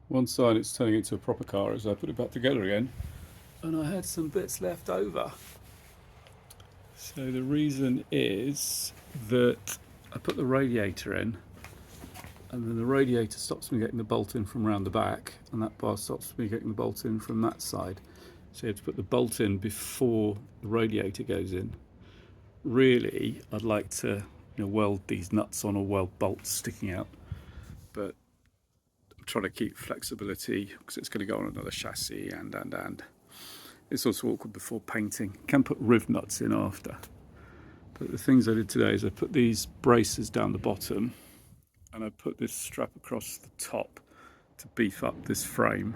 One sign it's turning into a proper car is I put it back together again, and I had some bits left over. So the reason is that I put the radiator in, and then the radiator stops me getting the bolt in from around the back, and that bar stops me getting the bolt in from that side. So you have to put the bolt in before the radiator goes in. Really, I'd like to weld these nuts on, or weld bolts sticking out, but I'm trying to keep flexibility because it's going to go on another chassis, and it's also awkward before painting. You can put riv nuts in after. But the things I did today is I put these braces down the bottom, and I put this strap across the top to beef up this frame.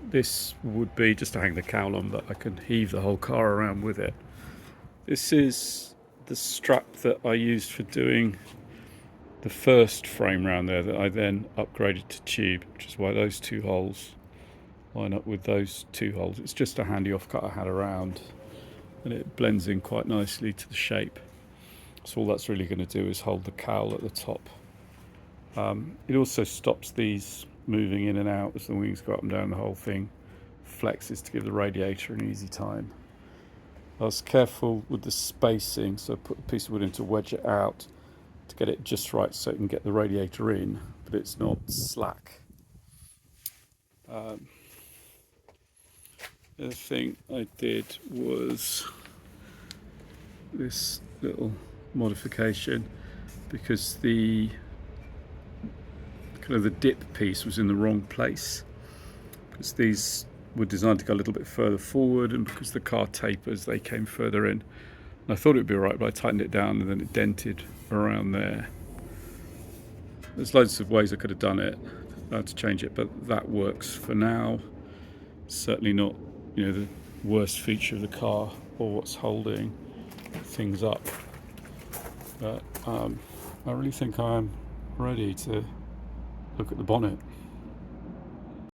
This would be just to hang the cowl on, but I can heave the whole car around with it. This is the strap that I used for doing the first frame round there that I then upgraded to tube, which is why those two holes line up with those two holes. It's just a handy offcut I had around, and it blends in quite nicely to the shape. So all that's really going to do is hold the cowl at the top. It also stops these moving in and out as the wings go up and down. The whole thing flexes to give the radiator an easy time. I was careful with the spacing, so I put a piece of wood in to wedge it out to get it just right so it can get the radiator in, but it's not slack. The other thing I did was this little modification, because the kind of the dip piece was in the wrong place, because these were designed to go a little bit further forward, and because the car tapers they came further in, and I thought it would be alright, but I tightened it down and then it dented around there. There's loads of ways I could have done it, I had to change it, but that works for now. Certainly not the worst feature of the car or what's holding things up, but I really think I'm ready to look at the bonnet.